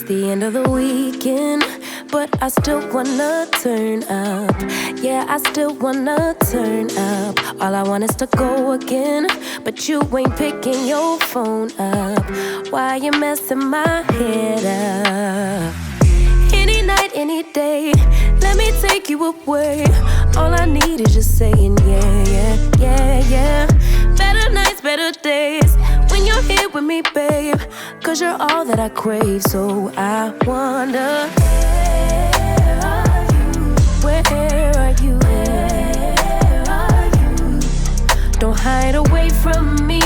It's the end of the weekend, but I still wanna turn up. Yeah, I still wanna turn up. All I want is to go again, but you ain't picking your phone up. Why you messing my head up? Any night, any day, let me take you away. All I need is just saying yeah, yeah, yeah, yeah. Better nights, better days, when you're here with me, babe. Cause you're all that I crave, so I wonder, where are you? Where are you? Don't hide away from me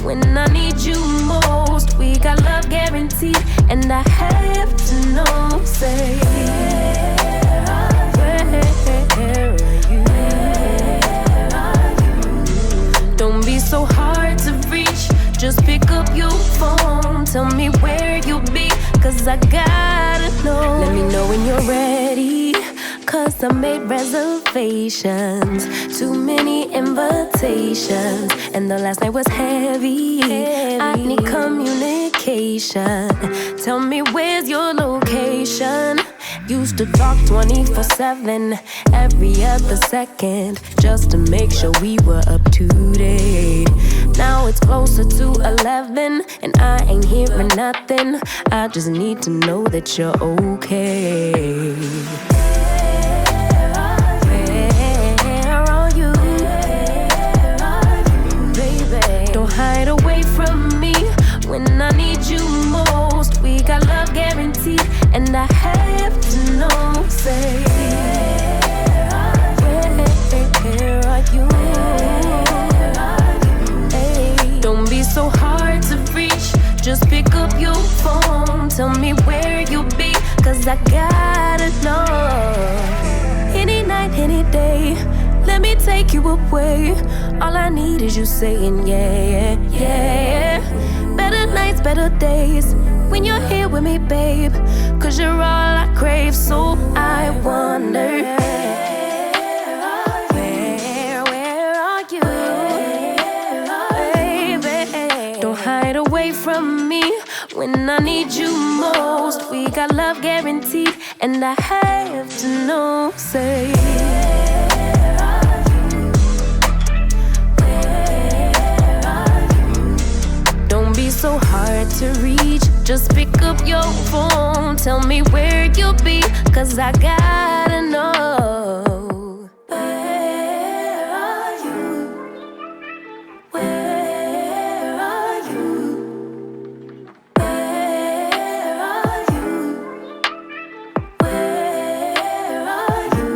when I need you most. We got love guaranteed, and I have to know, say, where are you? Don't be so hard to reach, just pick up your phone. Tell me where you'll be, cause I gotta know. Let me know when you're ready, cause I made reservations. Too many invitations, and the last night was heavy. I need communication. Tell me where's your location. Used to talk 24/7, every other second, just to make sure we were up to date. Now it's closer to 11, and I ain't hearing nothing. I just need to know that you're okay. Where are you? Baby, don't hide away from me when I need you most. We got love guaranteed, and I have to know, say, where are you? Hey, don't be so hard to reach, just pick up your phone. Tell me where you'll be, cause I gotta know. Any night, any day, let me take you away. All I need is you saying yeah, yeah, yeah. Better nights, better days, when you're here with me, babe. Cause you're all I crave, so I wonder, where are you? Baby, don't hide away from me when I need you most. We got love guaranteed, and I have to know, say, so hard to reach, just pick up your phone. Tell me where you'll be, cause I gotta know. Where are you? Where are you? Where are you? Where are you?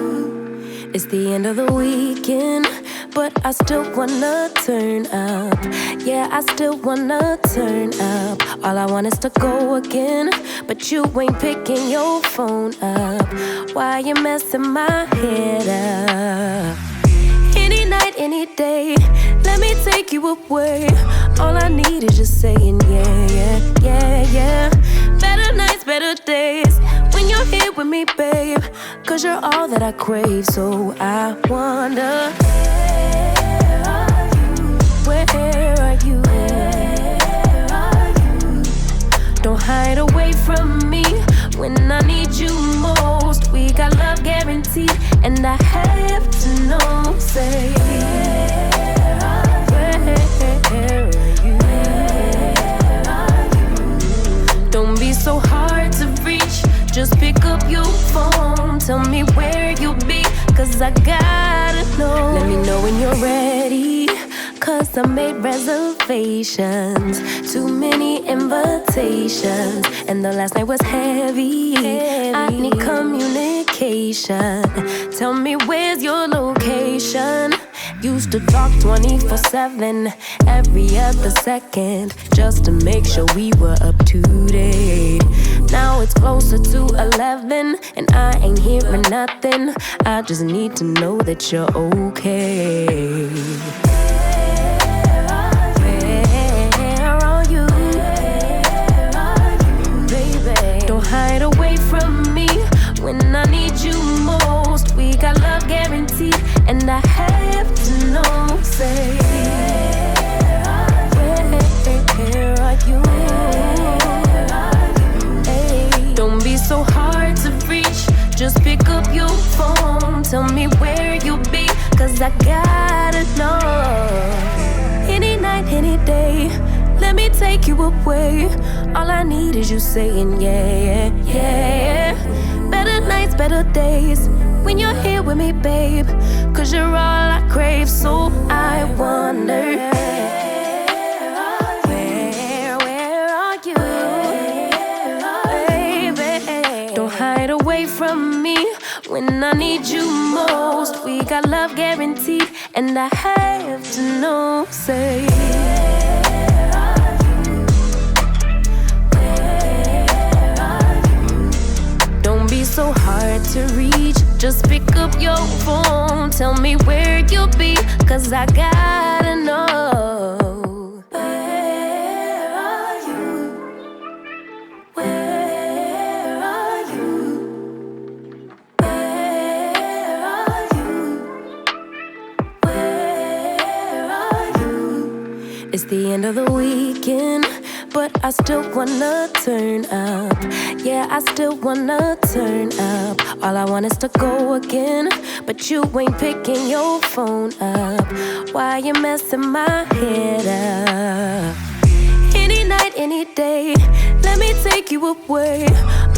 It's the end of the weekend, but I still wanna turn up. Yeah, I still wanna turn up. All I want is to go again, but you ain't picking your phone up. Why you messing my head up? Any night, any day, let me take you away. All I need is just saying yeah, yeah, yeah, yeah. Better nights, better days, when you're here with me, babe. Cause you're all that I crave, so I wonder, where are you? Where are you? Don't hide away from me when I need you most. We got love guaranteed, and I have to know, say, where are you? Don't be so hard to reach, just pick up your phone. Tell me where you'll be, cause I gotta know. Let me know when you're ready, cause I made reservations. Too many invitations, and the last night was heavy. I need communication. Tell me where's your location. Used to talk 24/7, every other second, just to make sure we were up to date. Now it's closer to 11, and I ain't hearing nothing. I just need to know that you're okay. Hide away from me when I need you most. We got love guaranteed, and I have to know, say, where are you? Hey, Just pick up your phone, tell me where you be, cause I gotta know. Any night, any day, let me take you away. All I need is you saying yeah, yeah, yeah. Better nights, better days, when you're here with me, babe, cause you're all I crave. So I wonder, where are you, baby? Don't hide away from me when I need you most. We got love guaranteed, and I have to know, say, so hard to reach, just pick up your phone, tell me where you'll be, cause I gotta know. Where are you? Where are you? Where are you? Where are you? It's the end of the weekend, but I still wanna turn up. Yeah, I still wanna turn up. All I want is to go again, but you ain't picking your phone up. Why you messing my head up? Any night, any day, let me take you away.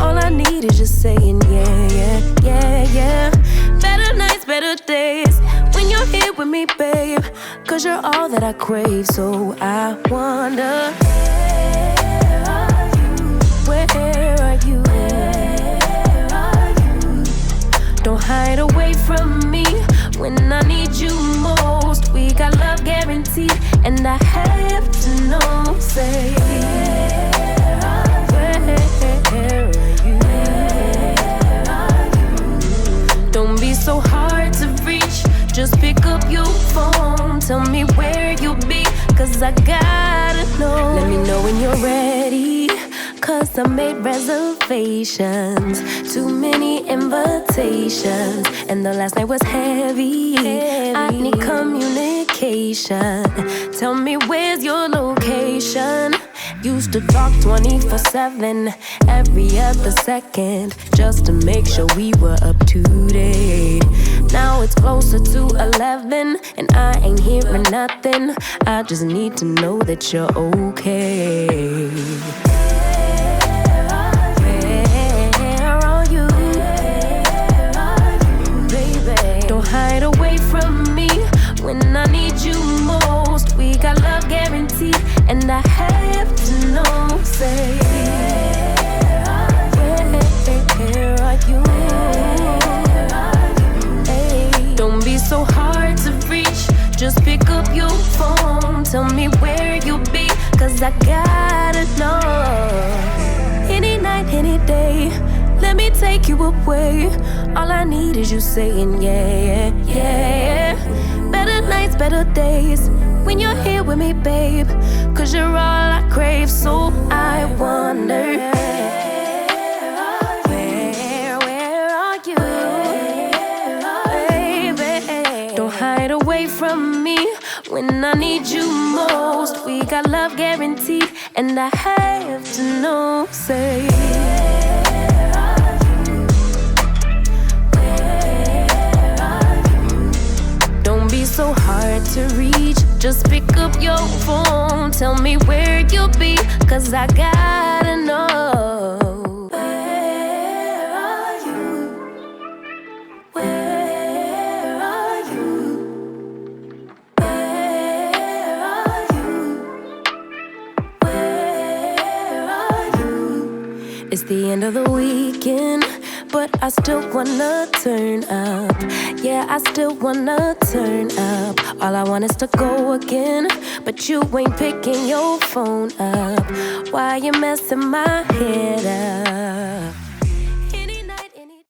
All I need is just saying yeah, yeah, yeah, yeah. Better nights, better days, when you're here with me, babe, cause you're all that I crave. So I wonder, where are you? Where are you? Don't hide away from me when I need you most. We got love guaranteed, and I have to know, say, where are you? Don't be so hard to reach, just pick up your phone, tell me where you'll be, cause I gotta know. Let me know when you're ready, cause I made reservations, too many invitations, and the last night was heavy. I need communication, tell me where's your location. Used to talk 24/7, every other second, just to make sure we were up to date. Now it's closer to 11, and I ain't hearing nothing. I just need to know that you're okay. Hide away from me when I need you most. We got love guaranteed, and I have to know, say, where are you? Hey, don't be so hard to reach, just pick up your phone, tell me where you'll be, cause I gotta know. Any night, any day, let me take you away. All I need is you saying yeah, yeah, yeah. Better nights, better days, when you're here with me, babe, cause you're all I crave. So I wonder, where are you? Baby, don't hide away from me when I need you most. We got love guaranteed, and I have to know, say, so hard to reach, just pick up your phone, tell me where you'll be, cause I gotta know. Where are you? Where are you? Where are you? Where are you? It's the end of the weekend, but I still wanna turn up. Yeah, I still wanna turn up. All I want is to go again, but you ain't picking your phone up. Why you messing my head up?